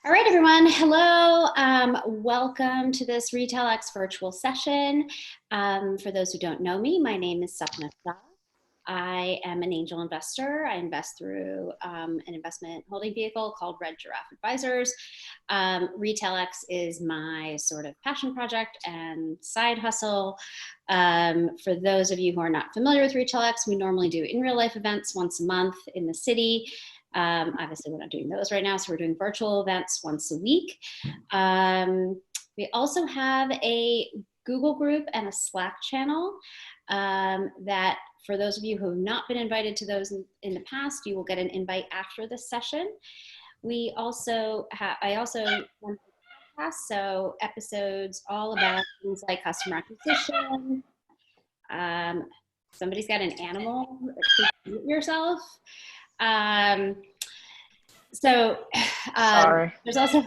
All right, everyone. Hello. Welcome to this RetailX virtual session. For those who don't know me, my name is Sapna Shah. I am an angel investor. I invest through an investment holding vehicle called Red Giraffe Advisors. RetailX is my sort of passion project and side hustle. For those of you who are not familiar with RetailX, we normally do in real life events once a month in the city. Obviously, we're not doing those right now, so we're doing virtual events once a week. We also have a Google group and a Slack channel that for those of you who have not been invited to those in the past, you will get an invite after this session. I also run a podcast, so episodes all about things like customer acquisition. Somebody's got an animal, mute yourself. Sorry. There's also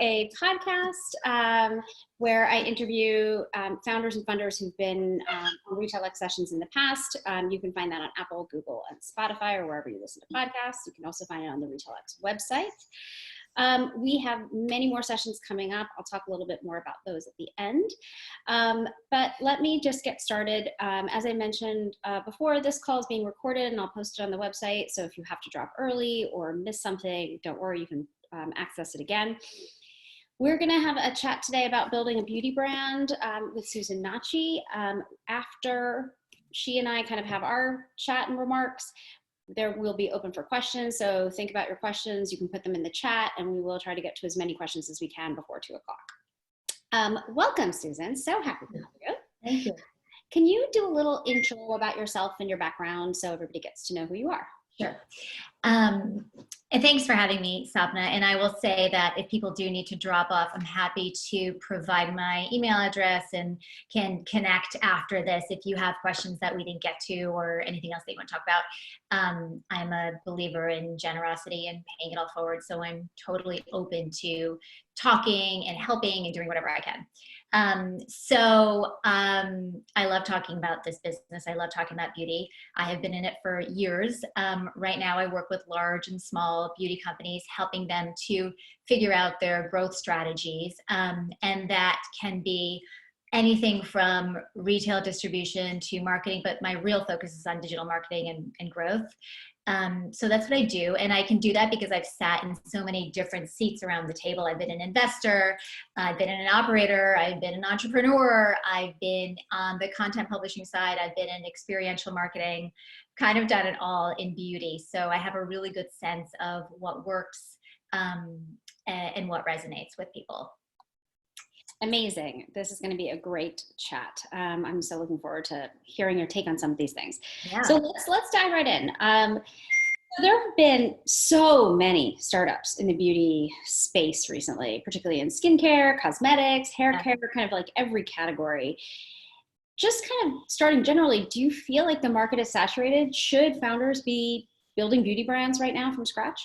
a podcast where I interview founders and funders who've been on RetailX sessions in the past. You can find that on Apple, Google, and Spotify, or wherever you listen to podcasts. You can also find it on the RetailX website. We have many more sessions coming up. I'll talk a little bit more about those at the end. But let me just get started. As I mentioned before, this call is being recorded and I'll post it on the website. So if you have to drop early or miss something, don't worry, you can access it again. We're going to have a chat today about building a beauty brand with Susan Naci. After she and I kind of have our chat and remarks, there will be open for questions. So think about your questions. You can put them in the chat and we will try to get to as many questions as we can before 2 o'clock. Welcome, Susan. So happy to have you. Thank you. Can you do a little intro about yourself and your background so everybody gets to know who you are? Sure. And thanks for having me, Sapna. And I will say that if people do need to drop off, I'm happy to provide my email address and can connect after this if you have questions that we didn't get to or anything else that you want to talk about. I'm a believer in generosity and paying it all forward. So I'm totally open to talking and helping and doing whatever I can. I love talking about this business. I love talking about beauty. I have been in it for years. Right now I work with large and small beauty companies, helping them to figure out their growth strategies. And that can be anything from retail distribution to marketing, but my real focus is on digital marketing and growth. So that's what I do. And I can do that because I've sat in so many different seats around the table. I've been an investor, I've been an operator, I've been an entrepreneur, I've been on the content publishing side, I've been in experiential marketing, kind of done it all in beauty. So I have a really good sense of what works and what resonates with people. Amazing. This is going to be a great chat. I'm so looking forward to hearing your take on some of these things. Yeah. So let's dive right in. There have been so many startups in the beauty space recently, particularly in skincare, cosmetics, hair care, kind of like every category. Just kind of starting generally, do you feel like the market is saturated? Should founders be building beauty brands right now from scratch?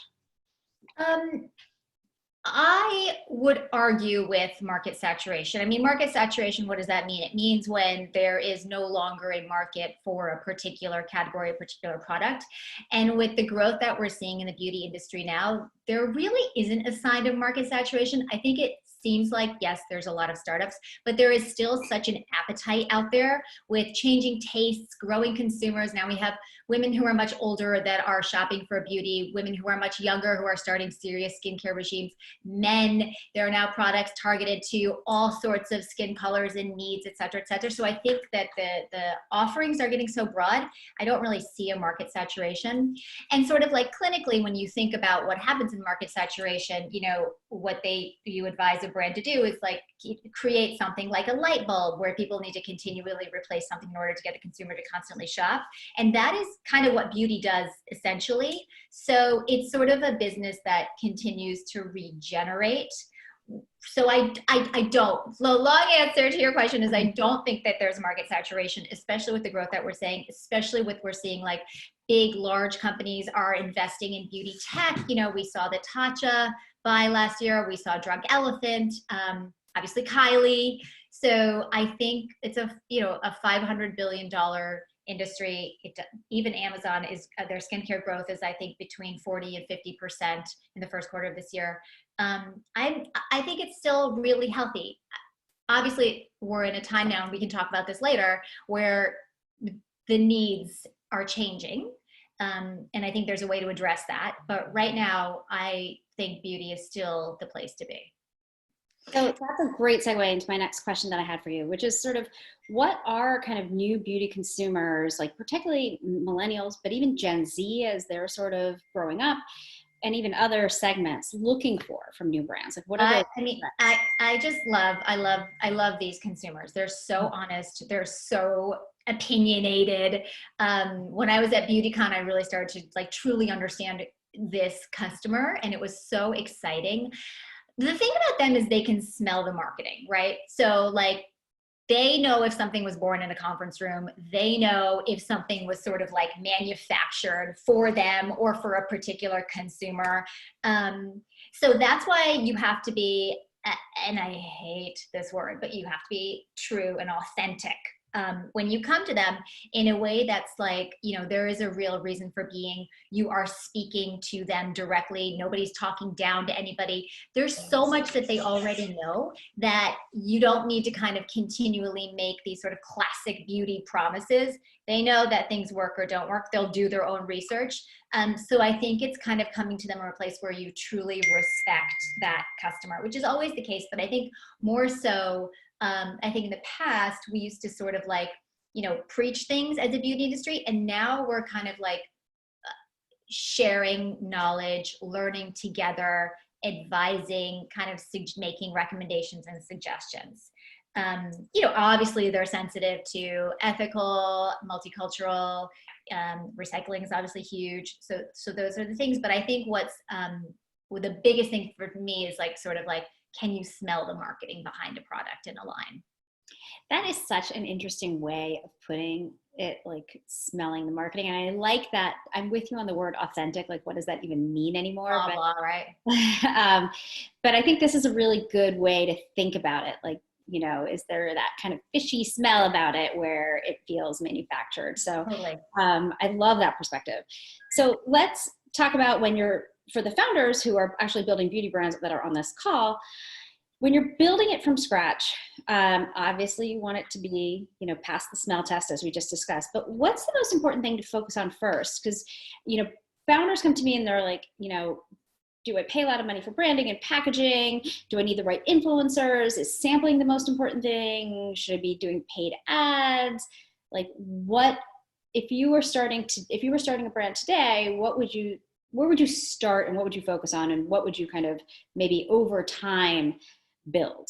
I would argue with market saturation. I mean, market saturation, what does that mean? It means when there is no longer a market for a particular category, a particular product. And with the growth that we're seeing in the beauty industry now, there really isn't a sign of market saturation. I think it seems like, yes, there's a lot of startups, but there is still such an appetite out there with changing tastes, growing consumers. Now we have women who are much older that are shopping for beauty, women who are much younger who are starting serious skincare regimes, men. There are now products targeted to all sorts of skin colors and needs, et cetera, et cetera. So I think that the offerings are getting so broad, I don't really see a market saturation. And sort of like clinically, when you think about what happens in market saturation, you know, what you advise a brand to do is like create something like a light bulb where people need to continually replace something in order to get the consumer to constantly shop. And that is kind of what beauty does essentially. So it's sort of a business that continues to regenerate. So I don't. The long answer to your question is I don't think that there's market saturation, especially with the growth that we're seeing, especially with we're seeing like big, large companies are investing in beauty tech. You know, we saw the Tatcha buy last year. We saw Drunk Elephant, obviously Kylie. So I think it's a $500 billion industry. Even Amazon is their skincare growth is, I think, between 40 and 50% in the first quarter of this year. I think it's still really healthy. Obviously, we're in a time now, and we can talk about this later, where the needs are changing. And I think there's a way to address that. But right now, I think beauty is still the place to be. So that's a great segue into my next question that I had for you, which is sort of what are kind of new beauty consumers, like particularly millennials, but even Gen Z as they're sort of growing up, and even other segments looking for from new brands? Like what are those? I mean, I love these consumers. They're so honest. They're so opinionated. When I was at BeautyCon, I really started to like truly understand this customer, and it was so exciting. The thing about them is they can smell the marketing, right? So like they know if something was born in a conference room. They know if something was sort of like manufactured for them or for a particular consumer. So that's why you have to be, and I hate this word, but you have to be true and authentic. When you come to them in a way that's like, you know, there is a real reason for being, you are speaking to them directly. Nobody's talking down to anybody. There's so much that they already know that you don't need to kind of continually make these sort of classic beauty promises. They know that things work or don't work. They'll do their own research. So I think it's kind of coming to them in a place where you truly respect that customer, which is always the case. But I think more so, I think in the past, we used to sort of like, you know, preach things as a beauty industry. And now we're kind of like sharing knowledge, learning together, advising, kind of making recommendations and suggestions. You know, obviously they're sensitive to ethical, multicultural, recycling is obviously huge. So those are the things. But I think what's the biggest thing for me is like sort of like, can you smell the marketing behind a product in a line? That is such an interesting way of putting it, like smelling the marketing. And I like that. I'm with you on the word authentic. Like, what does that even mean anymore? Blah, blah, right. But I think this is a really good way to think about it. Like, you know, is there that kind of fishy smell about it where it feels manufactured? So Totally. I love that perspective. So let's talk about when you're, for the founders who are actually building beauty brands that are on this call, when you're building it from scratch, obviously you want it to be, you know, pass the smell test as we just discussed, but what's the most important thing to focus on first? Because, you know, founders come to me and they're like, you know, do I pay a lot of money for branding and packaging? Do I need the right influencers? Is sampling the most important thing? Should I be doing paid ads? Like what, if you were starting a brand today, where would you start and what would you focus on and what would you kind of maybe over time build?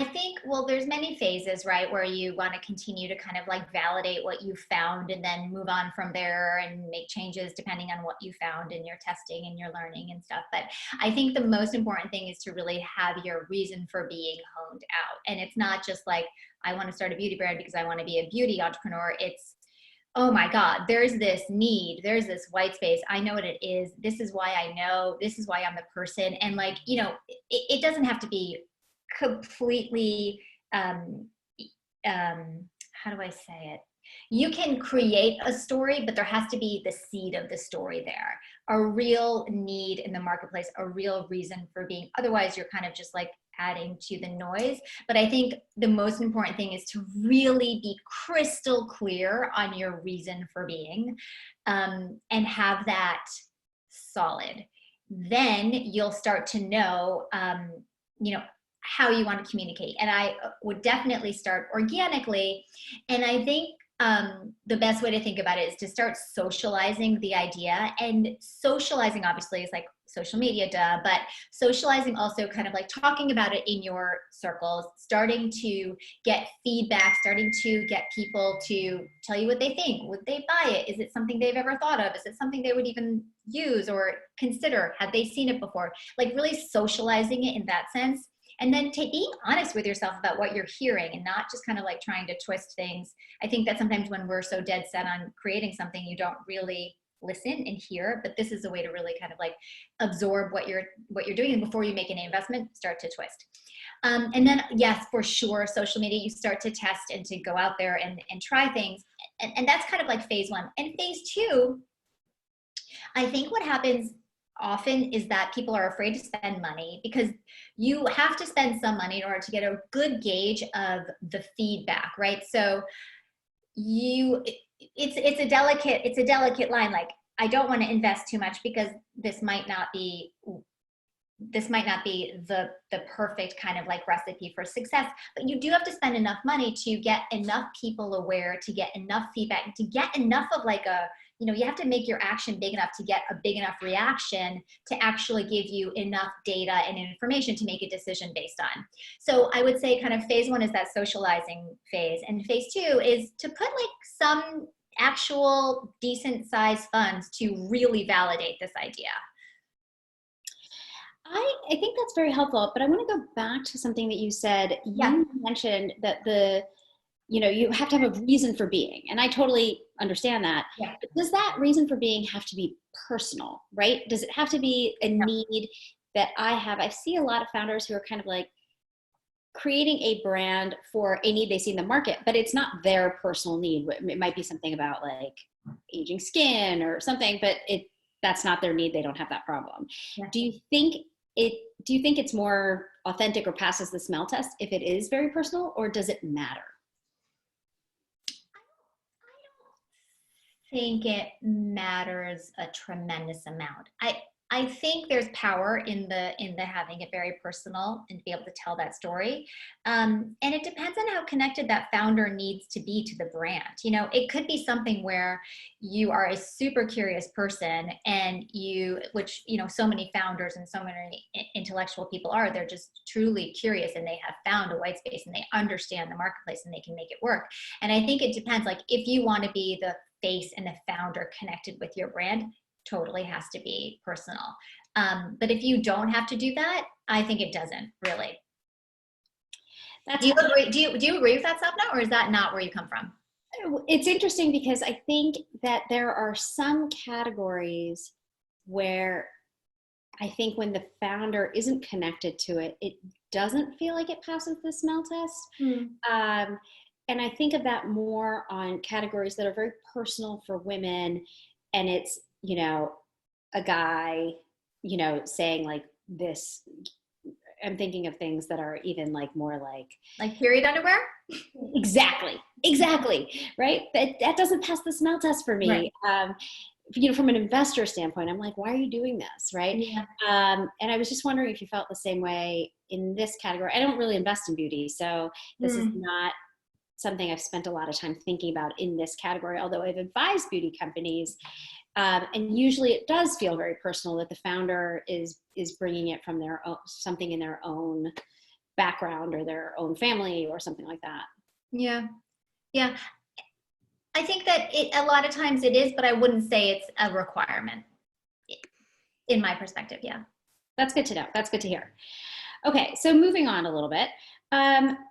I think, well, there's many phases, right, where you want to continue to kind of like validate what you found and then move on from there and make changes depending on what you found in your testing and your learning and stuff. But I think the most important thing is to really have your reason for being honed out. And it's not just like, I want to start a beauty brand because I want to be a beauty entrepreneur. It's, oh my God, there's this need, there's this white space. I know what it is. This is why I know, this is why I'm the person. And like, you know, it doesn't have to be completely, how do I say it? You can create a story, but there has to be the seed of the story there, a real need in the marketplace, a real reason for being. Otherwise, you're kind of just like adding to the noise. But I think the most important thing is to really be crystal clear on your reason for being, and have that solid. Then you'll start to know, you know, how you want to communicate. And I would definitely start organically. And I think the best way to think about it is to start socializing the idea. And socializing obviously is like social media, duh, but socializing also kind of like talking about it in your circles, starting to get feedback, starting to get people to tell you what they think. Would they buy it? Is it something they've ever thought of? Is it something they would even use or consider? Have they seen it before? Like really socializing it in that sense. And then being honest with yourself about what you're hearing and not just kind of like trying to twist things. I think that sometimes when we're so dead set on creating something, you don't really listen and hear, but this is a way to really kind of like absorb what you're doing. And before you make any investment, start to twist. And then yes, for sure, social media, you start to test and to go out there and try things. and that's kind of like phase one. And phase two, I think what happens often is that people are afraid to spend money because you have to spend some money in order to get a good gauge of the feedback, right? So it's a delicate line. Like, I don't want to invest too much because this might not be the perfect kind of like recipe for success, but you do have to spend enough money to get enough people aware, to get enough feedback, to get enough of like you have to make your action big enough to get a big enough reaction to actually give you enough data and information to make a decision based on. So I would say kind of phase one is that socializing phase, and phase two is to put like some actual decent sized funds to really validate this idea. I think that's very helpful, but I want to go back to something that you said. You mentioned that you have to have a reason for being, and I totally understand that. Yeah. But does that reason for being have to be personal, right? Does it have to be a need that I have? I see a lot of founders who are kind of like creating a brand for a need they see in the market, but it's not their personal need. It might be something about like aging skin or something, but that's not their need. They don't have that problem. Yeah. Do you think it's more authentic or passes the smell test if it is very personal, or does it matter? I think it matters a tremendous amount. I think there's power in the having it very personal and to be able to tell that story. And it depends on how connected that founder needs to be to the brand. It could be something where you are a super curious person and which so many founders and so many intellectual people are, they're just truly curious and they have found a white space and they understand the marketplace and they can make it work. And I think it depends, like if you want to be the face and the founder connected with your brand, totally has to be personal. But if you don't have to do that, I think it doesn't really. Do you agree? Do you agree with that, Sapna, or is that not where you come from? It's interesting because I think that there are some categories where I think when the founder isn't connected to it, it doesn't feel like it passes the smell test. And I think of that more on categories that are very personal for women, and it's a guy saying like this. I'm thinking of things that are even like more like period underwear. Exactly, right? That doesn't pass the smell test for me. Right. From an investor standpoint, I'm like, why are you doing this, right? Yeah. And I was just wondering if you felt the same way in this category. I don't really invest in beauty, so this is not something I've spent a lot of time thinking about in this category, although I've advised beauty companies. And usually it does feel very personal that the founder is bringing it from their own, something in their own background or their own family or something like that. Yeah. I think that a lot of times it is, but I wouldn't say it's a requirement in my perspective. Yeah. That's good to know. That's good to hear. Okay. So moving on a little bit.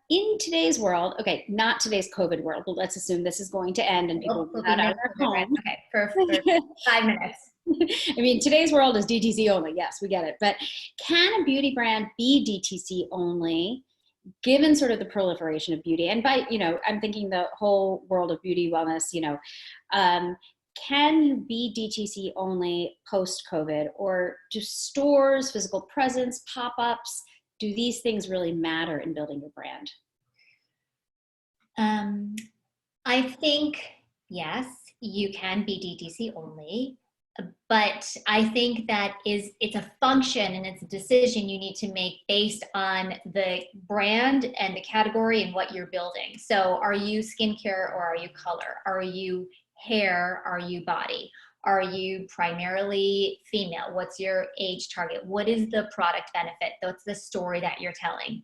In today's world, okay, not today's COVID world, but let's assume this is going to end and people will be out of their home. Okay, for 5 minutes. I mean, today's world is DTC only. Yes, we get it. But can a beauty brand be DTC only, given sort of the proliferation of beauty? And by, I'm thinking the whole world of beauty, wellness, can you be DTC only post-COVID, or do stores, physical presence, pop-ups, do these things really matter in building your brand? I think, yes, you can be DTC only, but I think that it's a function and it's a decision you need to make based on the brand and the category and what you're building. So are you skincare or are you color? Are you hair? Are you body? Are you primarily female? What's your age target? What is the product benefit? What's the story that you're telling?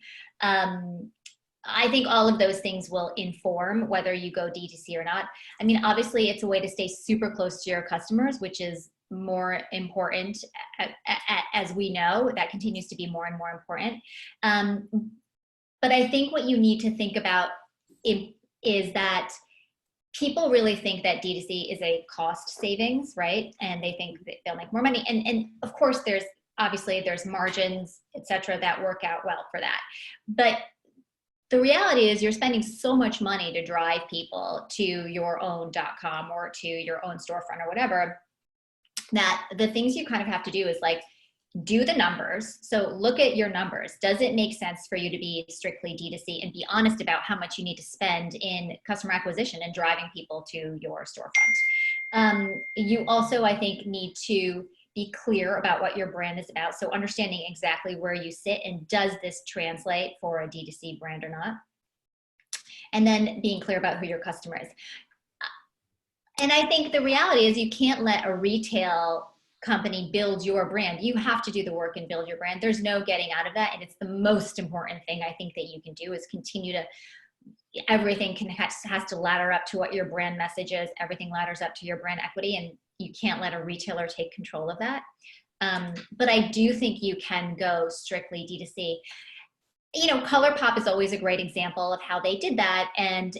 I think all of those things will inform whether you go DTC or not. I mean, obviously, it's a way to stay super close to your customers, which is more important, as we know. That continues to be more and more important. But I think what you need to think about is that people really think that DTC is a cost savings, right? And they think that they'll make more money. And of course, there's margins, et cetera, that work out well for that. But the reality is you're spending so much money to drive people to your own .com or to your own storefront or whatever, that the things you kind of have to do is like do the numbers. So look at your numbers. Does it make sense for you to be strictly D2C, and be honest about how much you need to spend in customer acquisition and driving people to your storefront? You also, I think, need to be clear about what your brand is about. So understanding exactly where you sit and does this translate for a D2C brand or not? And then being clear about who your customer is. And I think the reality is you can't let a retail company build your brand. You have to do the work and build your brand. There's no getting out of that. And it's the most important thing I think that you can do, is continue to, everything has to ladder up to what your brand message is. Everything ladders up to your brand equity, and you can't let a retailer take control of that. But I do think you can go strictly D2C. You know, ColourPop is always a great example of how they did that. And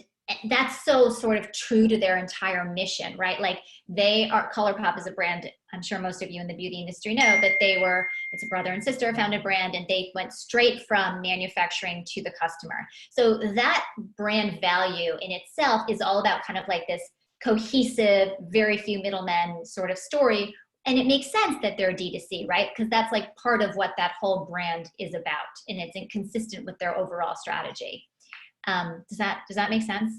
that's so sort of true to their entire mission, right? Like ColourPop is a brand I'm sure most of you in the beauty industry know, but it's a brother and sister founded brand, and they went straight from manufacturing to the customer. So that brand value in itself is all about kind of like this cohesive, very few middlemen sort of story. And it makes sense that they're D2C, right? Because that's like part of what that whole brand is about, and it's inconsistent with their overall strategy. Does that make sense?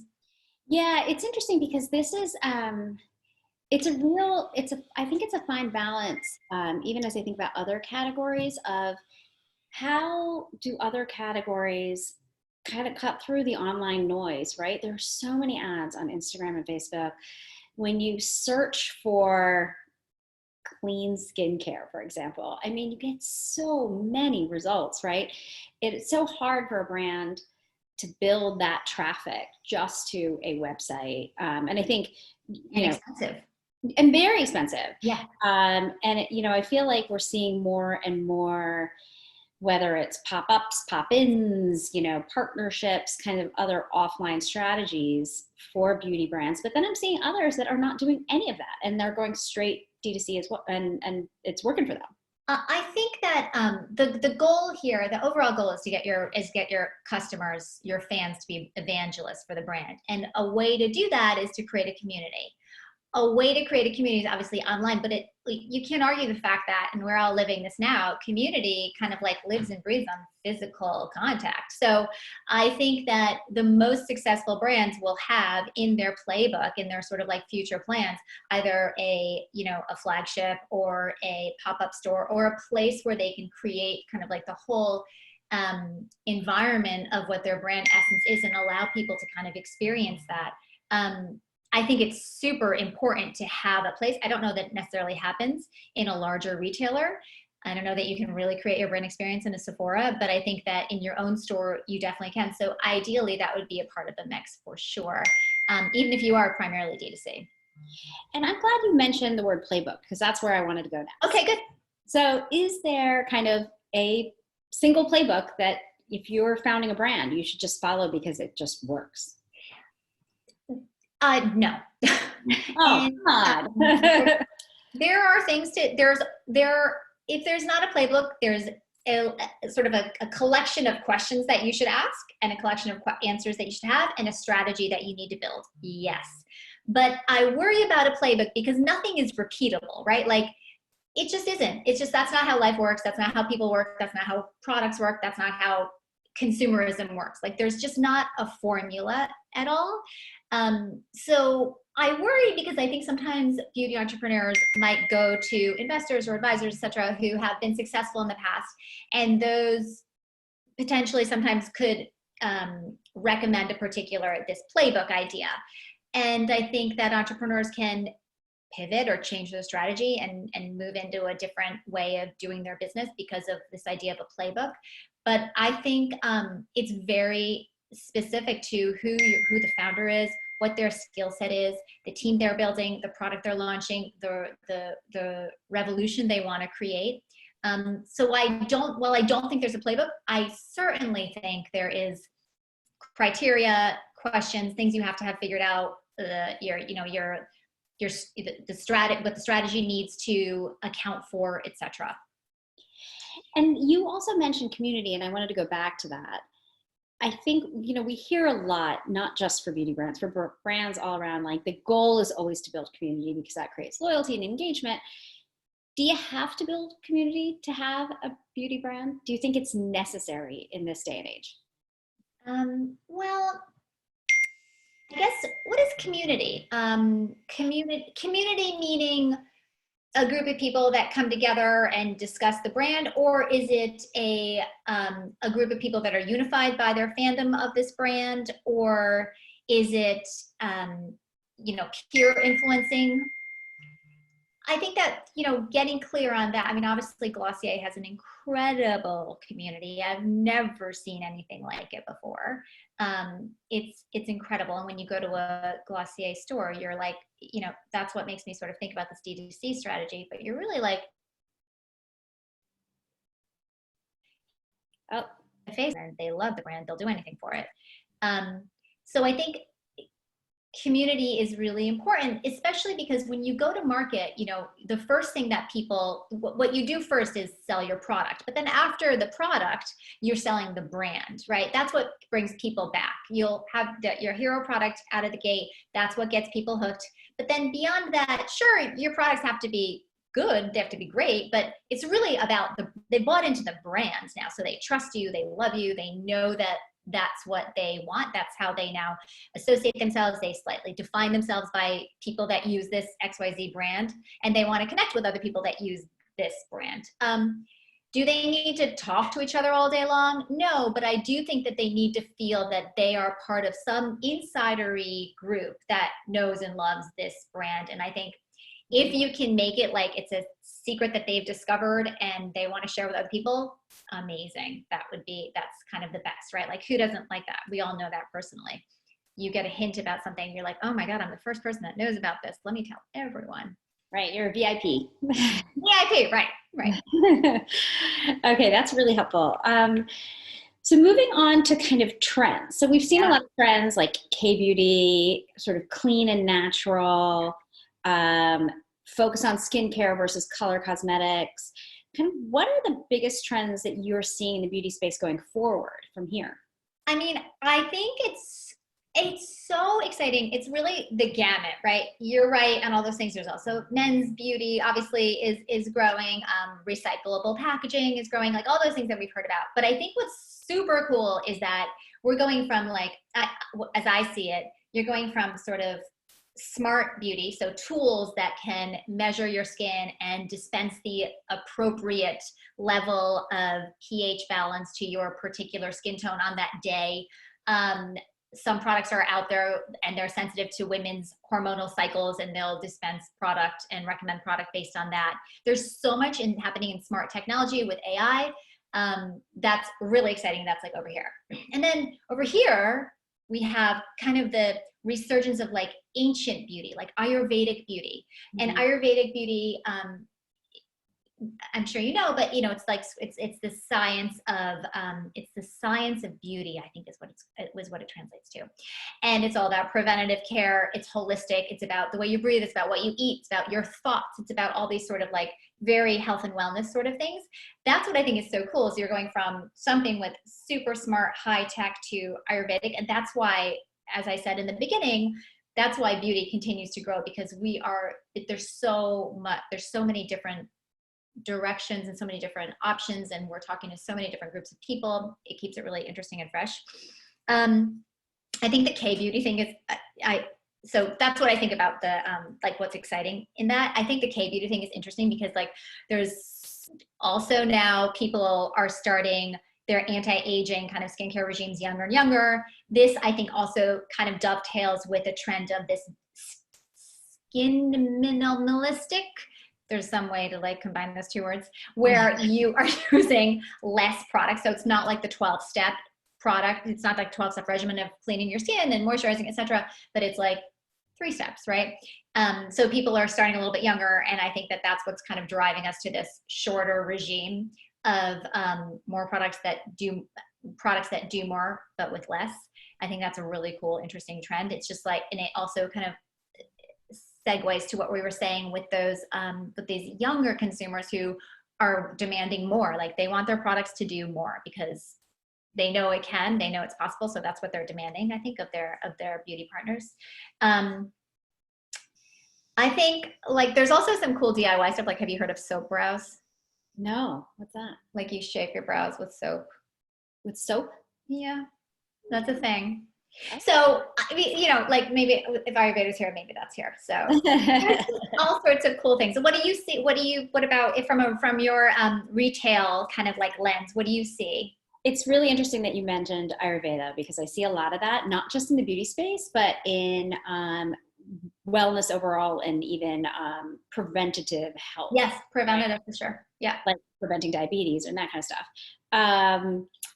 Yeah, it's interesting because this is, I think it's a fine balance, even as I think about other categories, of how do other categories kind of cut through the online noise, right? There are so many ads on Instagram and Facebook. When you search for clean skincare, for example, I mean, you get so many results, right? It's so hard for a brand to build that traffic just to a website. And I think, expensive. And very expensive. Yeah. And I feel like we're seeing more and more, whether it's pop-ups, pop-ins, partnerships, kind of other offline strategies for beauty brands. But then I'm seeing others that are not doing any of that, and they're going straight D2C as well, and it's working for them. I think that the goal here, the overall goal, is to get your customers, your fans, to be evangelists for the brand. And a way to do that is to create a community. A way to create a community is obviously online, but you can't argue the fact that, and we're all living this now, community kind of like lives and breathes on physical contact. So I think that the most successful brands will have in their playbook, in their sort of like future plans, either a flagship or a pop-up store, or a place where they can create kind of like the whole environment of what their brand essence is, and allow people to kind of experience that. I think it's super important to have a place. I don't know that necessarily happens in a larger retailer. I don't know that you can really create your brand experience in a Sephora, but I think that in your own store, you definitely can. So ideally, that would be a part of the mix for sure, even if you are primarily D2C. And I'm glad you mentioned the word playbook, because that's where I wanted to go next. Okay, good. So is there kind of a single playbook that if you're founding a brand, you should just follow because it just works? No. Oh, God. There are things if there's not a playbook, there's a sort of a collection of questions that you should ask, and a collection of answers that you should have, and a strategy that you need to build. Yes. But I worry about a playbook because nothing is repeatable, right? Like, it just isn't. It's just, that's not how life works. That's not how people work. That's not how products work. That's not how consumerism works. Like, there's just not a formula at all. So I worry because I think sometimes beauty entrepreneurs might go to investors or advisors, et cetera, who have been successful in the past, and those potentially sometimes could recommend this playbook idea. And I think that entrepreneurs can pivot or change their strategy and move into a different way of doing their business because of this idea of a playbook. But I think it's very specific to who the founder is, what their skill set is, the team they're building, the product they're launching, the revolution they want to create. So while I don't think there's a playbook, I certainly think there is criteria, questions, things you have to have figured out. What the strategy needs to account for, etc. And you also mentioned community, and I wanted to go back to that. I think, we hear a lot, not just for beauty brands, for brands all around, like the goal is always to build community because that creates loyalty and engagement. Do you have to build community to have a beauty brand? Do you think it's necessary in this day and age? Well, I guess, what is community? Community meaning a group of people that come together and discuss the brand, or is it a group of people that are unified by their fandom of this brand, or is it peer influencing? I think that, getting clear on that. I mean, obviously Glossier has an incredible community. I've never seen anything like it before. It's incredible. And when you go to a Glossier store, you're like, that's what makes me sort of think about this D2C strategy, but you're really like, oh, face, and they love the brand. They'll do anything for it. So I think community is really important, especially because when you go to market, the first thing that what you do first is sell your product, but then after the product, you're selling the brand, right? That's what brings people back. You'll have your hero product out of the gate. That's what gets people hooked. But then beyond that, sure, your products have to be good, they have to be great, but it's really about they bought into the brands now, so they trust you, they love you, they know that that's what they want. That's how they now associate themselves. They slightly define themselves by people that use this XYZ brand, and they want to connect with other people that use this brand. Do they need to talk to each other all day long? No, but I do think that they need to feel that they are part of some insidery group that knows and loves this brand. And I think if you can make it like it's a secret that they've discovered and they want to share with other people, amazing. That's kind of the best, right? Like, who doesn't like that? We all know that personally. You get a hint about something, you're like, oh my God, I'm the first person that knows about this. Let me tell everyone. Right, you're a VIP. VIP, right. Okay, that's really helpful. So moving on to kind of trends. So we've seen a lot of trends like K-beauty, sort of clean and natural, focus on skincare versus color cosmetics. Kind of what are the biggest trends that you're seeing in the beauty space going forward from here? I mean, I think it's so exciting. It's really the gamut, right? You're right on all those things. There's also men's beauty, obviously, is growing. Recyclable packaging is growing, like all those things that we've heard about. But I think what's super cool is that we're going from, like, as I see it, you're going from sort of smart beauty, so tools that can measure your skin and dispense the appropriate level of pH balance to your particular skin tone on that day. Some products are out there and they're sensitive to women's hormonal cycles, and they'll dispense product and recommend product based on that. There's so much happening in smart technology with AI. That's really exciting. That's like over here. And then over here, we have kind of the resurgence of like ancient beauty, like Ayurvedic beauty. Mm-hmm. And Ayurvedic beauty, I'm sure you know, but it's like it's the science of beauty, I think was what it translates to. And it's all about preventative care. It's holistic. It's about the way you breathe. It's about what you eat. It's about your thoughts. It's about all these sort of like very health and wellness sort of things. That's what I think is so cool. So you're going from something with super smart, high tech to Ayurvedic. And that's why, as I said in the beginning, that's why beauty continues to grow, because there's so many different directions and so many different options, and we're talking to so many different groups of people. It keeps it really interesting and fresh. I think the K-beauty thing is, so that's what I think about the, like what's exciting in that. I think the K-beauty thing is interesting because like there's also now people are starting their anti-aging kind of skincare regimes younger and younger. This, I think, also kind of dovetails with a trend of this skin minimalistic. There's some way to like combine those two words where you are using less product. So it's not like the 12-step product. It's not like 12-step regimen of cleaning your skin and moisturizing, etc. But it's like 3 steps, right? So people are starting a little bit younger, and I think that that's what's kind of driving us to this shorter regime of more products that do more, but with less. I think that's a really cool, interesting trend. It's just like, and it also kind of segues to what we were saying with those with these younger consumers who are demanding more. Like they want their products to do more because they know it can, they know it's possible. So that's what they're demanding, I think, of their beauty partners. I think like there's also some cool DIY stuff. Like, have you heard of soap brows? No, what's that? Like you shape your brows with soap. With soap? Yeah, that's a thing. Okay. So, I mean, you know, like maybe if Ayurveda's here, maybe that's here. So there's all sorts of cool things. So what do you see? What about if from your retail kind of like lens, what do you see? It's really interesting that you mentioned Ayurveda, because I see a lot of that, not just in the beauty space, but in wellness overall, and even preventative health. Yes, preventative for sure. Yeah. Like preventing diabetes and that kind of stuff.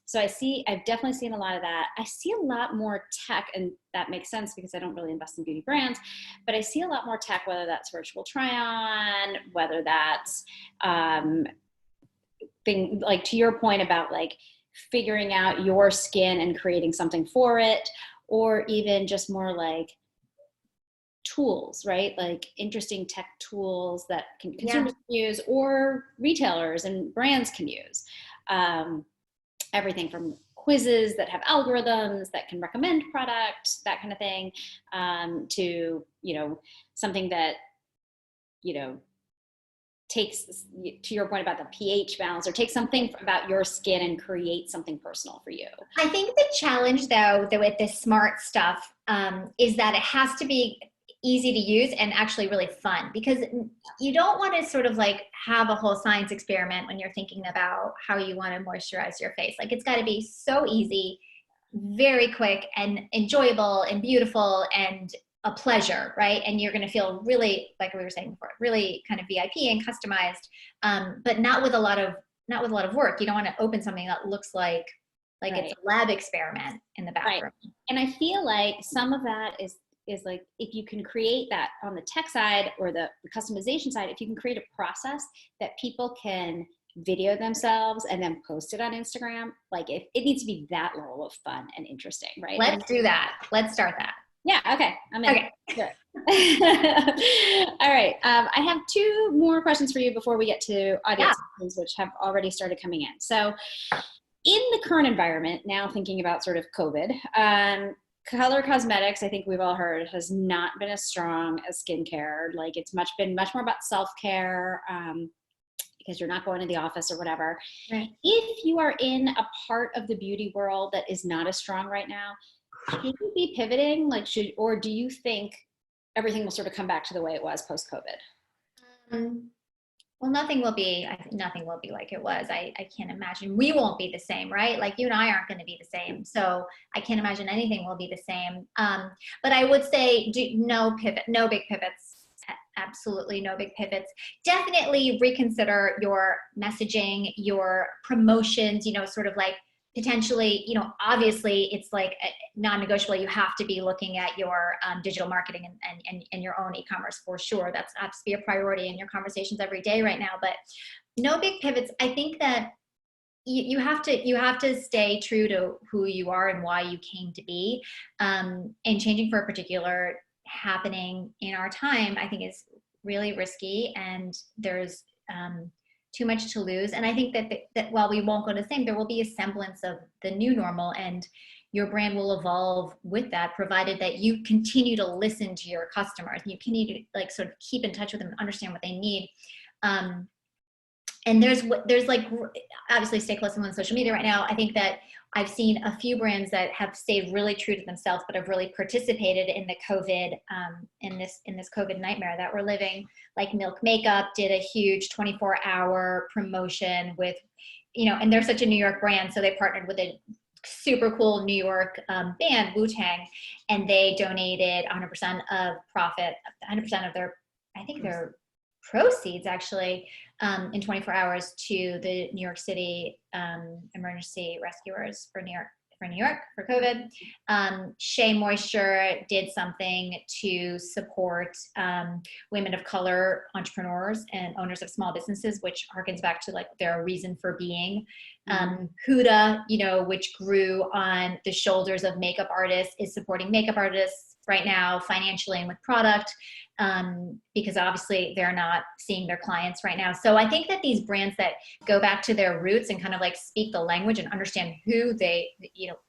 So I've definitely seen a lot of that. I see a lot more tech, and that makes sense because I don't really invest in beauty brands, but I see a lot more tech, whether that's virtual try on, whether that's thing like to your point about like figuring out your skin and creating something for it, or even just more like tools, right? Like interesting tech tools that consumers can use, or retailers and brands can use. Everything from quizzes that have algorithms that can recommend products, that kind of thing, to, you know, something that, you know, takes, to your point about the pH balance, or take something about your skin and create something personal for you. I think the challenge though with this smart stuff is that it has to be easy to use and actually really fun, because you don't want to sort of like have a whole science experiment when you're thinking about how you want to moisturize your face. Like it's got to be so easy, very quick and enjoyable and beautiful and a pleasure, right? And you're going to feel really, like we were saying before, really kind of VIP and customized, but not with a lot of work. You don't want to open something that looks like right. It's a lab experiment in the bathroom. Right. And I feel like some of that is like, if you can create that on the tech side or the customization side, if you can create a process that people can video themselves and then post it on Instagram, like if it needs to be that level of fun and interesting, right? Let's do that. Let's start that. Yeah. Okay. I'm in. Okay. Sure. All right. I have two more questions for you before we get to audience questions, which have already started coming in. So in the current environment, now thinking about sort of COVID, color cosmetics, I think we've all heard, has not been as strong as skincare. Like it's been much more about self-care, because you're not going to the office or whatever. Right. If you are in a part of the beauty world that is not as strong right now, should you be pivoting? Or do you think everything will sort of come back to the way it was post-COVID? Well, nothing will be like it was. I can't imagine. We won't be the same, right? Like you and I aren't going to be the same. So I can't imagine anything will be the same. But I would say no big pivots. Absolutely no big pivots. Definitely reconsider your messaging, your promotions, you know, sort of like potentially, you know, obviously it's like non-negotiable. You have to be looking at your digital marketing and your own e-commerce for sure. That's has to be a priority in your conversations every day right now, but no big pivots. I think that you have to stay true to who you are and why you came to be, and changing for a particular happening in our time, I think is really risky, and there's too much to lose. And I think that while we won't go the same, there will be a semblance of the new normal, and your brand will evolve with that, provided that you continue to listen to your customers. You continue to like sort of keep in touch with them and understand what they need. And there's like, obviously stay close to them on social media right now. I think that I've seen a few brands that have stayed really true to themselves, but have really participated in the COVID, in this COVID nightmare that we're living. Like Milk Makeup did a huge 24-hour promotion with, you know, and they're such a New York brand, so they partnered with a super cool New York band, Wu-Tang, and they donated 100% of profit, 100% of their, I think their proceeds actually, in 24 hours to the New York City emergency rescuers for New York for COVID. Shea Moisture did something to support women of color entrepreneurs and owners of small businesses, which harkens back to like their reason for being. Huda, you know, which grew on the shoulders of makeup artists, is supporting makeup artists right now financially and with product, because obviously they're not seeing their clients right now. So I think that these brands that go back to their roots and kind of like speak the language and understand who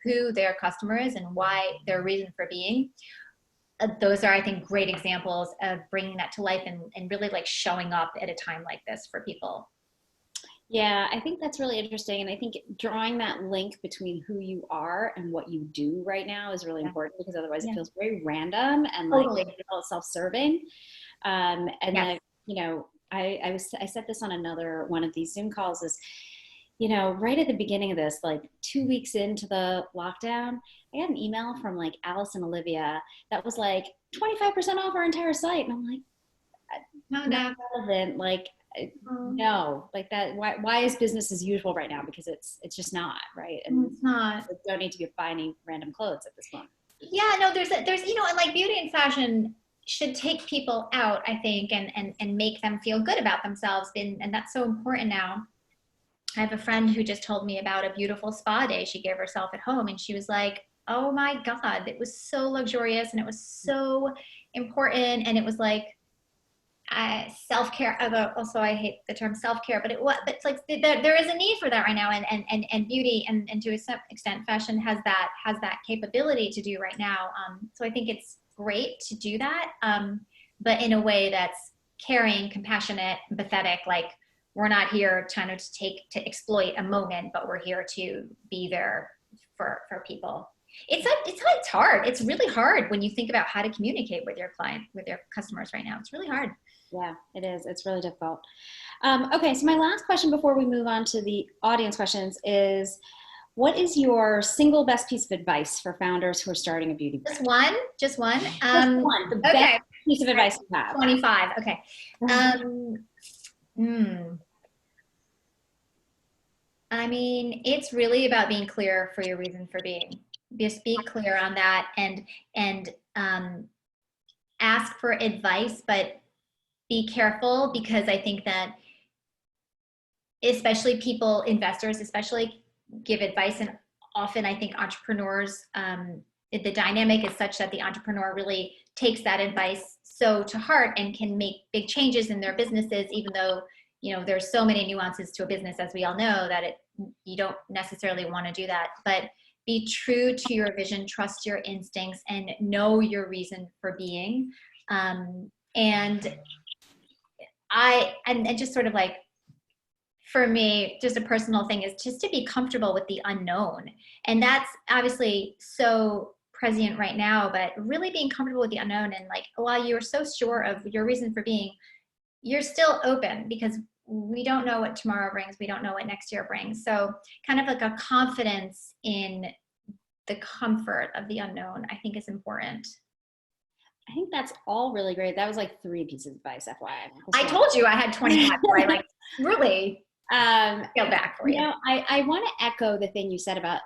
who their customer is and why their reason for being, those are, I think, great examples of bringing that to life and really like showing up at a time like this for people. Yeah, I think that's really interesting. And I think drawing that link between who you are and what you do right now is really important, because otherwise it feels very random and Totally. like self-serving. And Yes. then, I said this on another one of these Zoom calls is, right at the beginning of this, like 2 weeks into the lockdown, I got an email from like Alice and Olivia that was like 25% off our entire site. And I'm like, not relevant. Like, no, like that. Why is business as usual right now? Because it's just not, right. And it's not. you don't need to be buying random clothes at this point. Yeah, no, there's and like beauty and fashion should take people out, I think, and make them feel good about themselves. And that's so important now. I have a friend who just told me about a beautiful spa day she gave herself at home, and she was like, oh my God, it was so luxurious and it was so important. And it was like, self-care, although also I hate the term self-care, but it's like there is a need for that right now, and beauty and to a certain extent fashion has that capability to do right now. So I think it's great to do that, but in a way that's caring, compassionate, empathetic. Like, we're not here trying to exploit a moment, but we're here to be there for people. It's hard. It's really hard when you think about how to communicate with your customers right now. It's really hard. Yeah, it is. It's really difficult. Okay, so my last question before we move on to the audience questions is, what is your single best piece of advice for founders who are starting a beauty brand? Just one? Just one. The best piece of advice you have. 25. Okay. I mean, it's really about being clear for your reason for being. Just be clear on that and ask for advice, but be careful, because I think that especially investors especially give advice, and often I think entrepreneurs, the dynamic is such that the entrepreneur really takes that advice so to heart and can make big changes in their businesses, even though there's so many nuances to a business, as we all know, that you don't necessarily want to do that. But be true to your vision, trust your instincts, and know your reason for being. And just sort of like, for me, just a personal thing is just to be comfortable with the unknown. And that's obviously so present right now, but really being comfortable with the unknown. And like, while you're so sure of your reason for being, you're still open, because we don't know what tomorrow brings. We don't know what next year brings. So kind of like a confidence in the comfort of the unknown, I think, is important. I think that's all really great. That was like 3 pieces of advice, FYI. I told you I had 25. I like really feel back for you. I want to echo the thing you said about,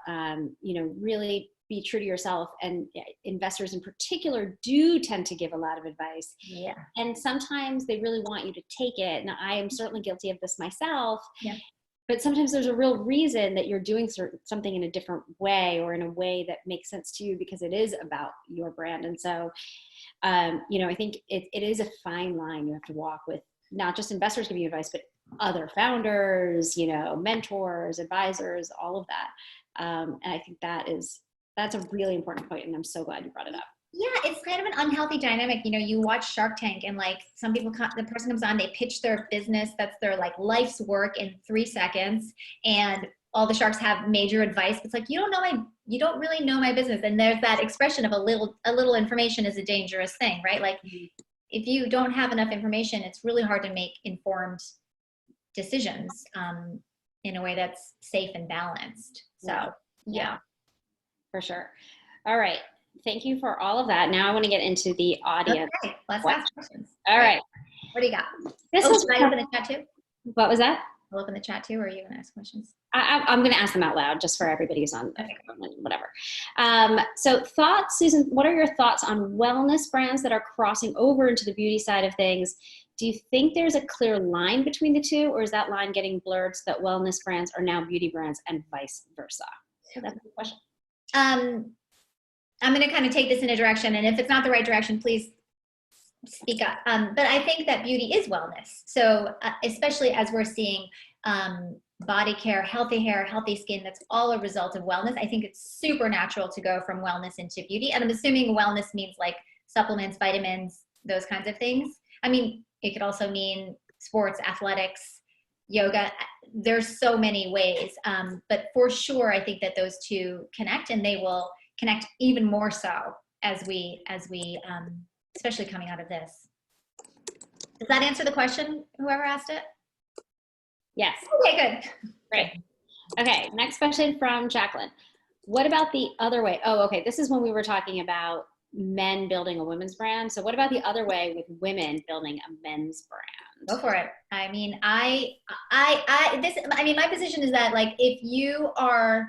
really be true to yourself. And investors in particular do tend to give a lot of advice. Yeah. And sometimes they really want you to take it. Now, I am certainly guilty of this myself. Yeah. But sometimes there's a real reason that you're doing something in a different way, or in a way that makes sense to you, because it is about your brand. And so, I think it is a fine line you have to walk with not just investors giving you advice, but other founders, mentors, advisors, all of that. And I think that's a really important point, and I'm so glad you brought it up. Yeah, it's kind of an unhealthy dynamic. You watch Shark Tank, and like some people, the person comes on, they pitch their business, that's their like life's work in 3 seconds, and all the sharks have major advice. It's like, you don't really know my business. And there's that expression of a little information is a dangerous thing, right? Like, if you don't have enough information, it's really hard to make informed decisions in a way that's safe and balanced. So yeah. For sure. All right. Thank you for all of that. Now I want to get into the audience. Okay, let's ask questions. All right. What do you got? Should I open the chat too? What was that? I'll open the chat too, or are you going to ask questions? I'm going to ask them out loud, just for everybody who's on, whatever. So thoughts, Susan, what are your thoughts on wellness brands that are crossing over into the beauty side of things? Do you think there's a clear line between the two, or is that line getting blurred so that wellness brands are now beauty brands and vice versa? So that's the question. I'm going to kind of take this in a direction, and if it's not the right direction, please speak up. But I think that beauty is wellness. So especially as we're seeing body care, hair, healthy skin, that's all a result of wellness. I think it's super natural to go from wellness into beauty. And I'm assuming wellness means like supplements, vitamins, those kinds of things. I mean, it could also mean sports, athletics, yoga. There's so many ways. But for sure, I think that those two connect, and they will connect even more so as we especially coming out of this. Does that answer the question, whoever asked it? Yes. Okay, good. Great. Okay, next question from Jacqueline. What about the other way? Oh, okay, this is when we were talking about men building a women's brand. So what about the other way with women building a men's brand? Go for it. I mean, my position is that, like, if you are,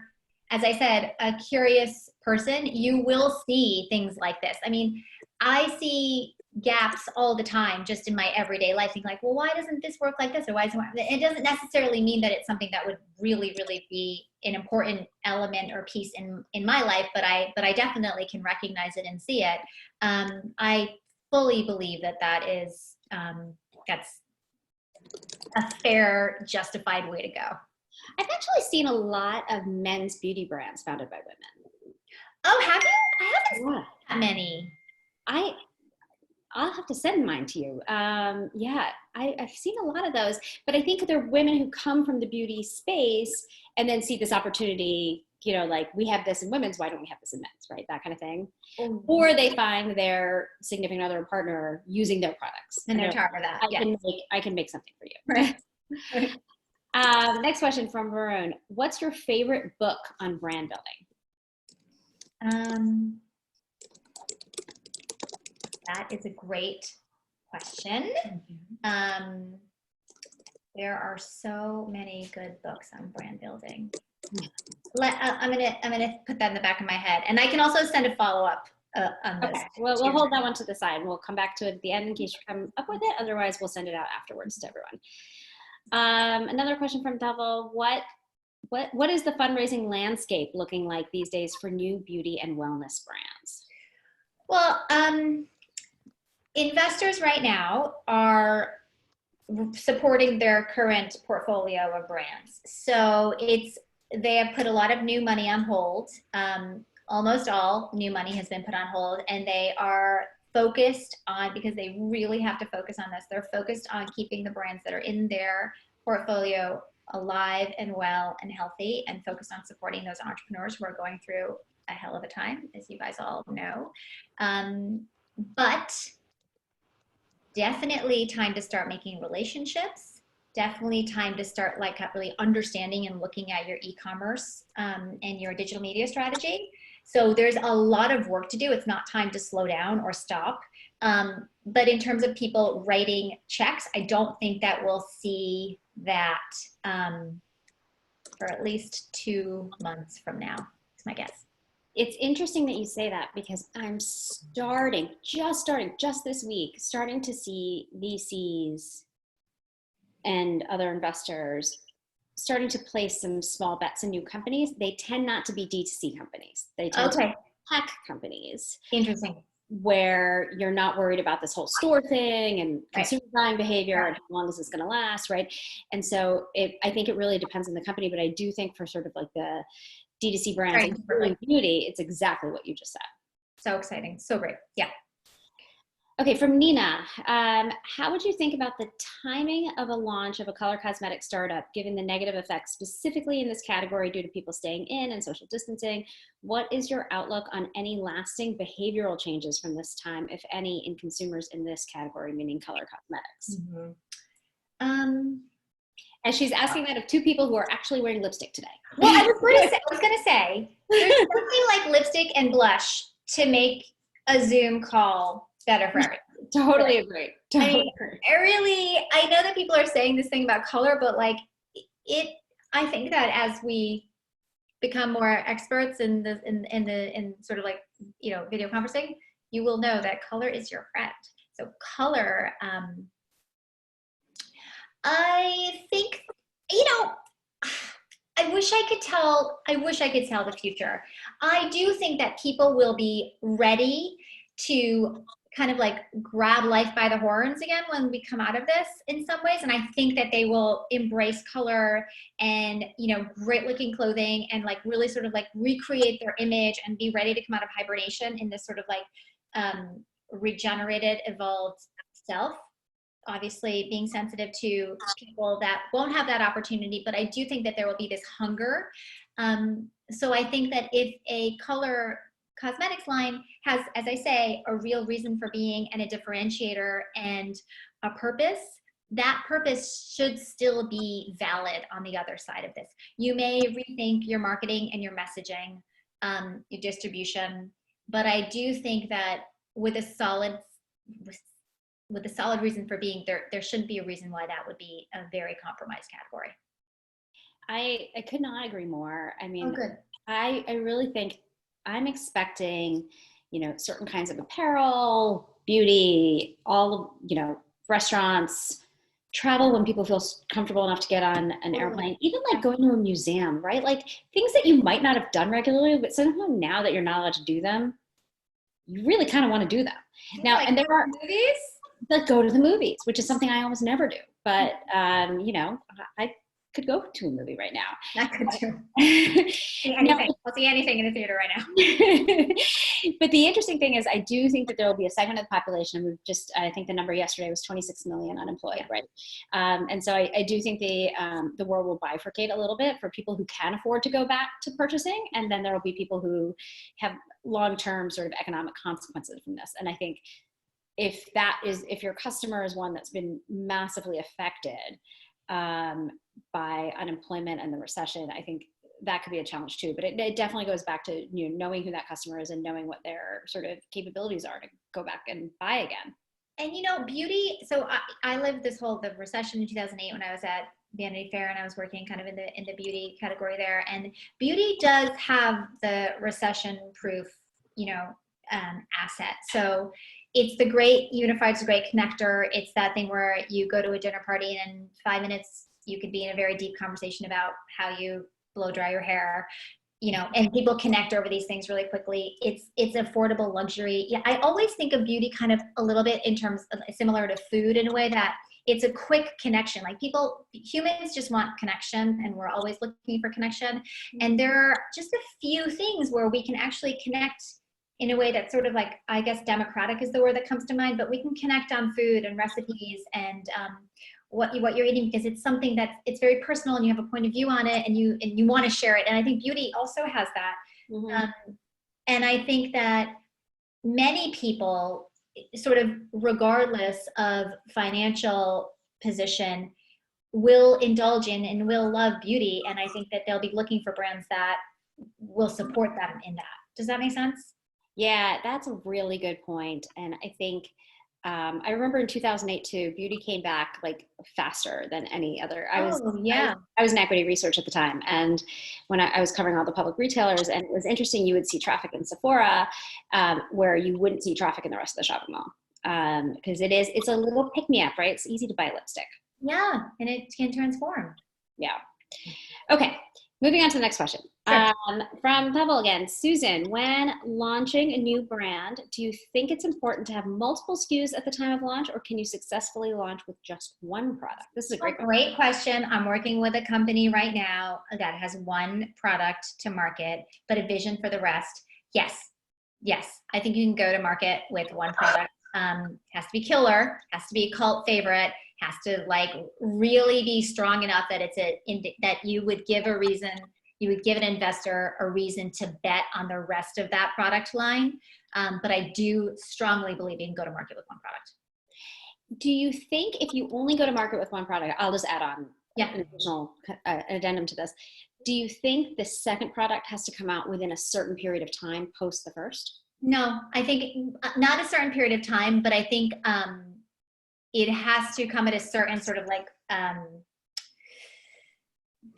as I said, a curious person, you will see things like this. I mean, I see gaps all the time just in my everyday life, thinking like, well, why doesn't this work like this? Or why isn't it? Doesn't necessarily mean that it's something that would really, really be an important element or piece in my life, but I definitely can recognize it and see it. I fully believe that is that's a fair, justified way to go. I've actually seen a lot of men's beauty brands founded by women. Oh, have you? I haven't seen that many. I'll have to send mine to you. Yeah, I've seen a lot of those, but I think they're women who come from the beauty space and then see this opportunity, you know, like, we have this in women's, why don't we have this in men's, right? That kind of thing. Mm-hmm. Or they find their significant other or partner using their products. And they're tired of that. I can make something for you. Right. Next question from Varun. What's your favorite book on brand building? That is a great question. There are so many good books on brand building. I'm gonna put that in the back of my head, and I can also send a follow-up on this. Okay. Well, we'll hold that one to the side, and we'll come back to it at the end in case you come up with it. Otherwise, we'll send it out afterwards to everyone. Another question from Devil. What is the fundraising landscape looking like these days for new beauty and wellness brands? Well, investors right now are supporting their current portfolio of brands. So they have put a lot of new money on hold. Almost all new money has been put on hold, and they are focused on, because they really have to focus on this, they're focused on keeping the brands that are in their portfolio alive and well and healthy, and focused on supporting those entrepreneurs who are going through a hell of a time, as you guys all know. But definitely time to start making relationships. Definitely time to start really understanding and looking at your e-commerce and your digital media strategy. So there's a lot of work to do. It's not time to slow down or stop. But in terms of people writing checks, I don't think that we'll see that for at least 2 months from now. That's my guess. It's interesting that you say that, because I'm just this week, starting to see VCs and other investors starting to place some small bets in new companies. They tend not to be D2C companies. They tend to be tech companies. Interesting. Where you're not worried about this whole store thing and consumer buying behavior and how long is this going to last, right? And so I think it really depends on the company, but I do think for sort of like the D2C brands, including beauty, it's exactly what you just said. So exciting. So great. Yeah. Okay, from Nina, how would you think about the timing of a launch of a color cosmetic startup, given the negative effects specifically in this category due to people staying in and social distancing? What is your outlook on any lasting behavioral changes from this time, if any, in consumers in this category, meaning color cosmetics? Mm-hmm. And she's asking that of two people who are actually wearing lipstick today. Well, I was going to say, there's something like lipstick and blush to make a Zoom call better for everyone. Totally agree. Totally agree. I know that people are saying this thing about color, but I think that as we become more experts in sort of video conferencing, you will know that color is your friend. So color, I think, I wish I could tell the future. I do think that people will be ready to kind of like grab life by the horns again when we come out of this in some ways. And I think that they will embrace color and, great looking clothing and like really sort of like recreate their image and be ready to come out of hibernation in this sort of like regenerated, evolved self. Obviously being sensitive to people that won't have that opportunity, but I do think that there will be this hunger. So I think that if a color cosmetics line has, as I say, a real reason for being and a differentiator and a purpose, that purpose should still be valid on the other side of this. You may rethink your marketing and your messaging, your distribution, but I do think that with a solid reason for being there shouldn't be a reason why that would be a very compromised category. I could not agree more. I mean, good. I really think I'm expecting, certain kinds of apparel, beauty, all, restaurants, travel when people feel comfortable enough to get on an airplane, even like going to a museum, right? Like things that you might not have done regularly, but somehow now that you're not allowed to do them, you really kind of want to do them. Now, like and there are movies that go to the movies, which is something I almost never do. But, I could go to a movie right now. I could too. I'll see anything in the theater right now. But the interesting thing is I do think that there will be a segment of the population. I think the number yesterday was 26 million unemployed, right? And so I do think the world will bifurcate a little bit for people who can afford to go back to purchasing. And then there will be people who have long-term sort of economic consequences from this. And I think if your customer is one that's been massively affected by unemployment and the recession, I think that could be a challenge too. But it definitely goes back to knowing who that customer is and knowing what their sort of capabilities are to go back and buy again. And beauty. So I lived the recession in 2008 when I was at Vanity Fair and I was working kind of in the beauty category there. And beauty does have the recession-proof asset. So it's the great unified, it's a great connector. It's that thing where you go to a dinner party and in 5 minutes you could be in a very deep conversation about how you blow dry your hair, and people connect over these things really quickly. It's affordable luxury. Yeah, I always think of beauty kind of a little bit in terms of similar to food in a way that it's a quick connection. Like humans just want connection and we're always looking for connection. And there are just a few things where we can actually connect in a way that's sort of like, I guess democratic is the word that comes to mind, but we can connect on food and recipes and what you're eating, because it's something that it's very personal and you have a point of view on it and you want to share it. And I think beauty also has that. Mm-hmm. And I think that many people, sort of regardless of financial position, will indulge in and will love beauty. And I think that they'll be looking for brands that will support them in that. Does that make sense? Yeah, that's a really good point. And I think I remember in 2008 too, beauty came back like faster than any other. I was in equity research at the time, and when I was covering all the public retailers, and it was interesting. You would see traffic in Sephora where you wouldn't see traffic in the rest of the shopping mall because it's a little pick me up, right? It's easy to buy lipstick. Yeah, and it can transform. Yeah. Okay. Moving on to the next question. Sure. From Pebble again, Susan, when launching a new brand, do you think it's important to have multiple SKUs at the time of launch, or can you successfully launch with just one product? This is a great question. I'm working with a company right now that has one product to market, but a vision for the rest. Yes. I think you can go to market with one product. Has to be killer, has to be a cult favorite, has to like really be strong enough that that you would give an investor a reason to bet on the rest of that product line. But I do strongly believe you can go to market with one product. Do you think if you only go to market with one product, I'll just add on an additional addendum to this. Do you think the second product has to come out within a certain period of time post the first? No, I think not a certain period of time, but I think it has to come at a certain sort of like,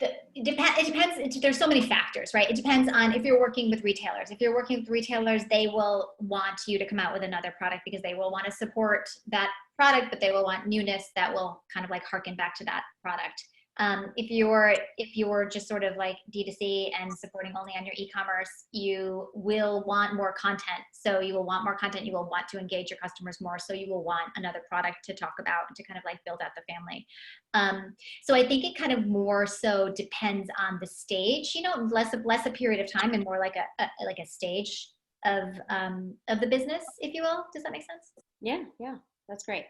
it depends. There's so many factors, right? It depends on if you're working with retailers. If you're working with retailers, they will want you to come out with another product because they will want to support that product, but they will want newness that will kind of like harken back to that product. If you're just sort of like D2C and supporting only on your e-commerce, you will want more content. So you will want more content. You will want to engage your customers more. So you will want another product to talk about and to kind of like build out the family. So I think it kind of more so depends on the stage, less a period of time and more like a stage of the business, if you will. Does that make sense? Yeah, that's great.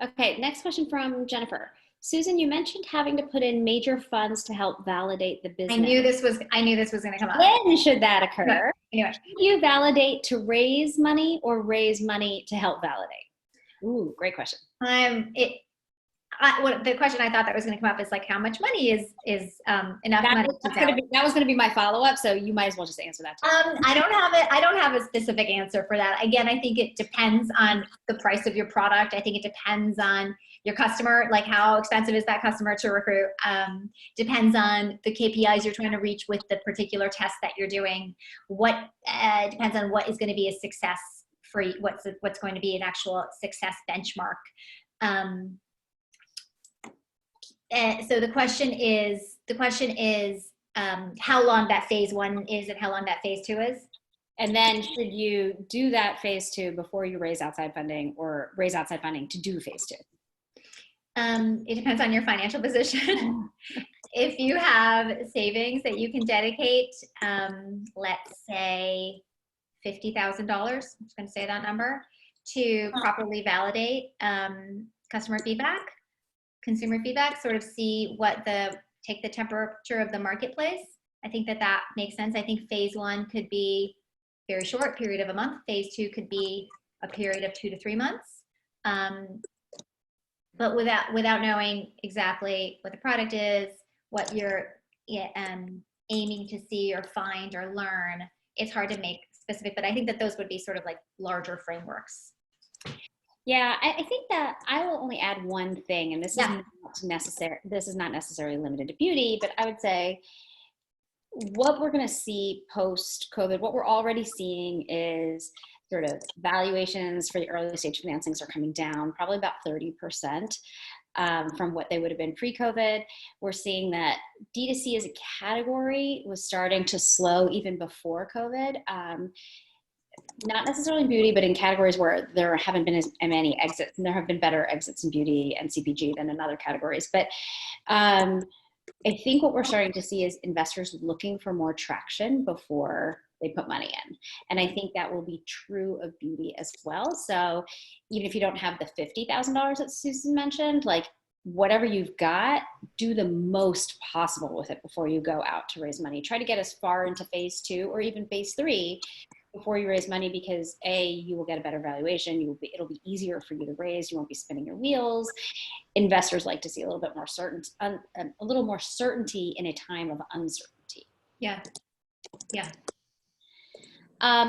Okay, next question from Jennifer. Susan, you mentioned having to put in major funds to help validate the business. I knew this was going to come up. When should that occur? Anyway. Should you validate to raise money or raise money to help validate? Ooh, great question. The question I thought that was going to come up is like, how much money is enough money? That was going to be my follow-up, so you might as well just answer that too. I don't have a specific answer for that. Again, I think it depends on the price of your product. I think it depends on your customer, like how expensive is that customer to recruit. Depends on the KPIs you're trying to reach with the particular test that you're doing. Depends on what is going to be a success for you, what's going to be an actual success benchmark. So the question is how long that phase 1 is and how long that phase 2 is. And then should you do that phase 2 before you raise outside funding or raise outside funding to do phase 2? It depends on your financial position. If you have savings that you can dedicate, let's say $50,000, I'm just going to say that number, to properly validate customer feedback, consumer feedback, sort of take the temperature of the marketplace. I think that makes sense. I think phase 1 could be very short, period of a month. Phase 2 could be a period of 2 to 3 months. But without knowing exactly what the product is, what you're aiming to see or find or learn, it's hard to make specific, but I think that those would be sort of like larger frameworks. Yeah, I think that I will only add one thing, and this is not necessarily limited to beauty, but I would say what we're going to see post-COVID, what we're already seeing is sort of valuations for the early stage financings are coming down, probably about 30% from what they would have been pre-COVID. We're seeing that D2C as a category was starting to slow even before COVID. Not necessarily in beauty, but in categories where there haven't been as many exits, and there have been better exits in beauty and CPG than in other categories. But I think what we're starting to see is investors looking for more traction before they put money in. And I think that will be true of beauty as well. So even if you don't have the $50,000 that Susan mentioned, like whatever you've got, do the most possible with it before you go out to raise money. Try to get as far into phase 2 or even phase 3 before you raise money, because you will get a better valuation. It'll be easier for you to raise. You won't be spinning your wheels. Investors like to see a little bit more certainty in a time of uncertainty. Yeah.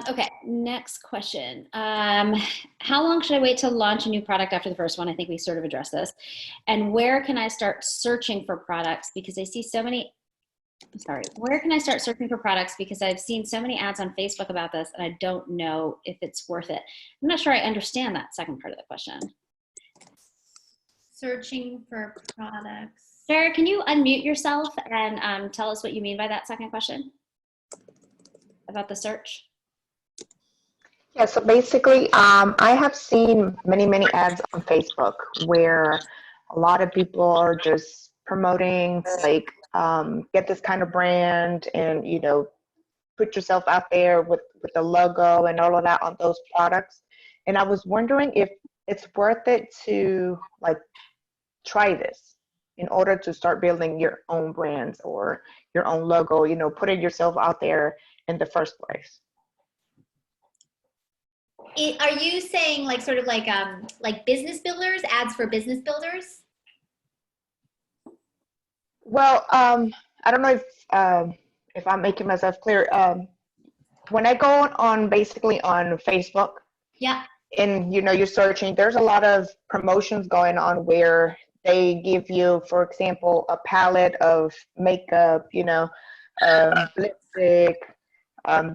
Okay, next question. How long should I wait to launch a new product after the first one? I think we sort of addressed this. And where can I start searching for products? Because I see so many. Where can I start searching for products? Because I've seen so many ads on Facebook about this and I don't know if it's worth it. I'm not sure I understand that second part of the question. Searching for products. Sarah, can you unmute yourself and tell us what you mean by that second question about the search? Yeah, so basically, I have seen many ads on Facebook where a lot of people are just promoting like, get this kind of brand and, put yourself out there with the logo and all of that on those products. And I was wondering if it's worth it to like try this in order to start building your own brands or your own logo, putting yourself out there in the first place. Are you saying like sort of like business builders, ads for business builders? Well, I don't know if I'm making myself clear. When I go on basically on Facebook, yeah, and you're searching, there's a lot of promotions going on where they give you, for example, a palette of makeup, lipstick,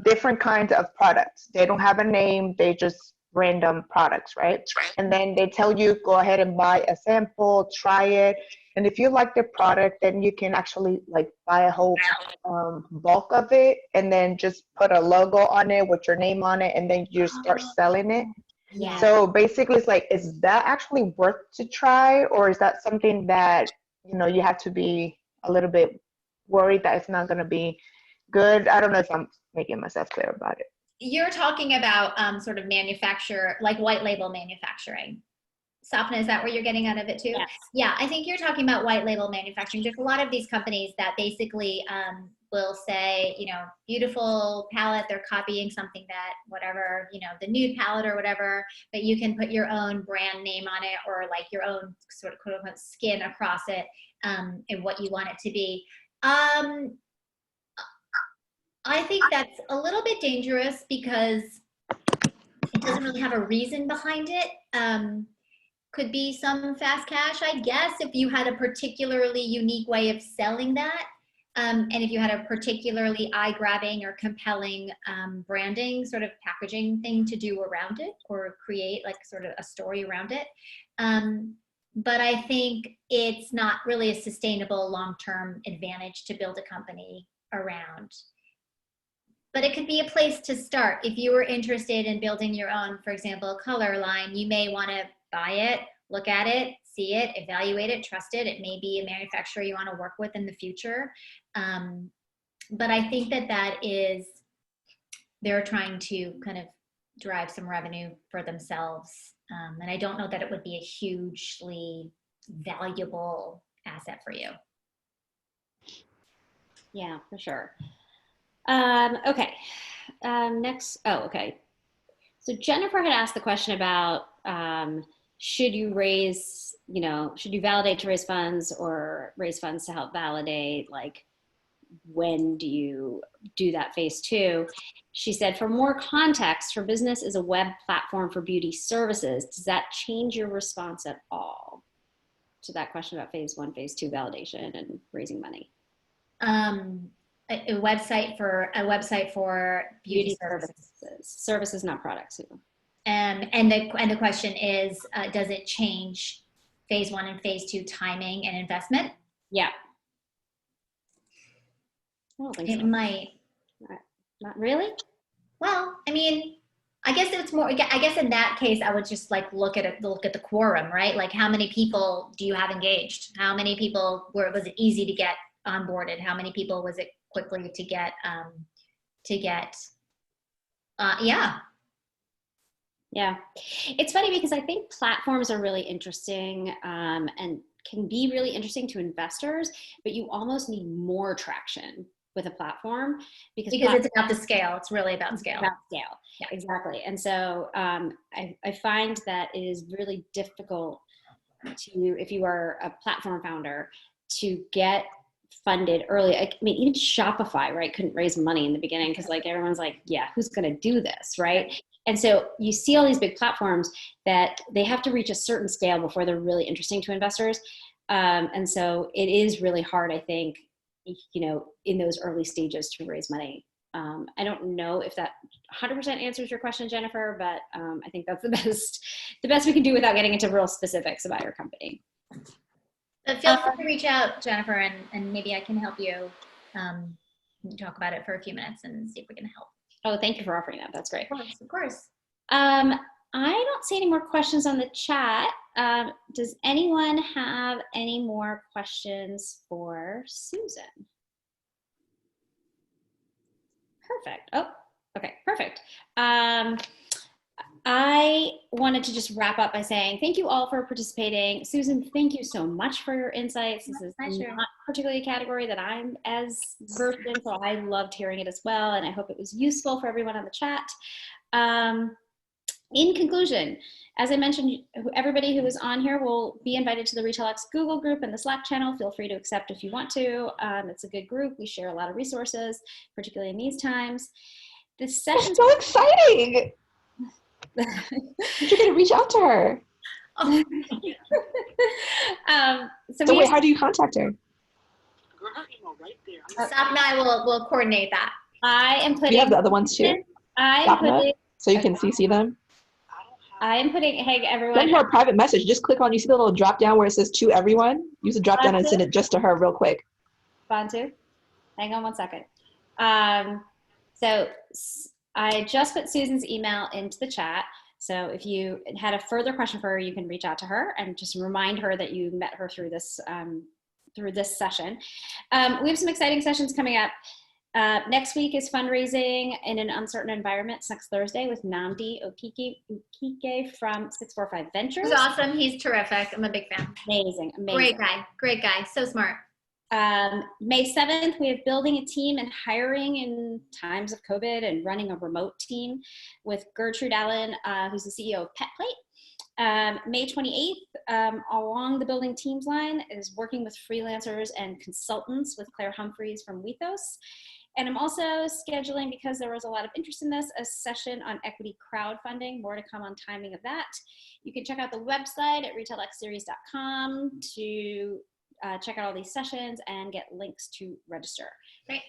different kinds of products. They don't have a name, they just random products, right? And then they tell you, go ahead and buy a sample, try it. And if you like the product, then you can actually like buy a whole bulk of it and then just put a logo on it with your name on it, and then you start selling it. Yeah. So basically it's like, is that actually worth to try, or is that something that, you know, you have to be a little bit worried that it's not going to be good? I don't know if I'm making myself clear about it. You're talking about sort of manufacture, like white label manufacturing. Sapna, is that what you're getting out of it too? Yes. Yeah, I think you're talking about white label manufacturing. There's a lot of these companies that basically will say, you know, beautiful palette, they're copying something that, whatever, you know, the nude palette or whatever, but you can put your own brand name on it, or like your own sort of quote unquote skin across it, and what you want it to be. I think that's a little bit dangerous because it doesn't really have a reason behind it. Could be some fast cash, I guess, if you had a particularly unique way of selling that. And if you had a particularly eye-grabbing or compelling branding sort of packaging thing to do around it, or create like sort of a story around it. But I think it's not really a sustainable long-term advantage to build a company around. But it could be a place to start. If you were interested in building your own, for example, color line, you may want to buy it, look at it, see it, evaluate it, trust it. It may be a manufacturer you want to work with in the future. But I think that is, they're trying to kind of drive some revenue for themselves. And I don't know that it would be a hugely valuable asset for you. Yeah, for sure. Okay. Next. Oh, okay. So Jennifer had asked the question about should you raise, you know, should you validate to raise funds, or raise funds to help validate? Like, when do you do that phase 2? She said, for more context, her business is a web platform for beauty services. Does that change your response at all to that question about phase 1, phase 2 validation and raising money? A website for beauty services. Services, not products. And the question is, does it change phase 1 and phase 2 timing and investment? Yeah. I don't think it so. might. Not really? Well, I mean, I guess it's more, I guess in that case, I would just like look at the quorum, right? Like, how many people do you have engaged? How many people was it easy to get onboarded? How many people was it quickly to get Yeah, it's funny because I think platforms are really interesting and can be really interesting to investors, but you almost need more traction with a platform because it's about the scale. It's really about scale. About scale, yeah, exactly. And so I find that it is really difficult to, if you are a platform founder, to get funded early. I mean, even Shopify, right, couldn't raise money in the beginning because like everyone's like, yeah, who's going to do this, right? And so you see all these big platforms that they have to reach a certain scale before they're really interesting to investors. And so it is really hard, I think, you know, in those early stages to raise money. I don't know if that 100% answers your question, Jennifer, but I think that's the best we can do without getting into real specifics about your company. But feel free to reach out, Jennifer, and maybe I can help you talk about it for a few minutes and see if we can help. Oh, thank you for offering that. That's great. Of course. I don't see any more questions on the chat. Does anyone have any more questions for Susan? Perfect. Oh, okay, perfect. I wanted to just wrap up by saying thank you all for participating. Susan, thank you so much for your insights. This is not particularly a category that I'm as versed in, so I loved hearing it as well, and I hope it was useful for everyone on the chat. In conclusion, as I mentioned, everybody who is on here will be invited to the RetailX Google group and the Slack channel. Feel free to accept if you want to. It's a good group. We share a lot of resources, particularly in these times. This session is so exciting. You're going to reach out to her. Oh. So wait, how do you contact her? Sapna and I will coordinate that. I am putting. Do you have the other ones too? I'm putting. So you can CC them. I am putting, hey, everyone. Send her a private message. Just click on, you see the little drop down where it says to everyone? Use the drop down and send it just to her real quick. Bantu, hang on one second. So I just put Susan's email into the chat. So if you had a further question for her, you can reach out to her and just remind her that you met her through this session. We have some exciting sessions coming up. Next week is fundraising in an uncertain environment. It's next Thursday with Nnamdi Okike from 645 Ventures. He's awesome. He's terrific. I'm a big fan. Amazing. Great guy. So smart. May 7th, we have building a team and hiring in times of COVID and running a remote team with Gertrude Allen, who's the CEO of PetPlate. May 28th, along the building teams line is working with freelancers and consultants with Claire Humphreys from Wethos. And I'm also scheduling, because there was a lot of interest in this, a session on equity crowdfunding. More to come on timing of that. You can check out the website at retailxseries.com to check out all these sessions and get links to register. Great.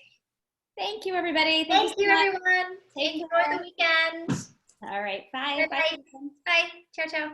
Thank you, everybody. Thank you, so everyone. Enjoy the weekend. All right. Bye. Bye. Ciao, ciao.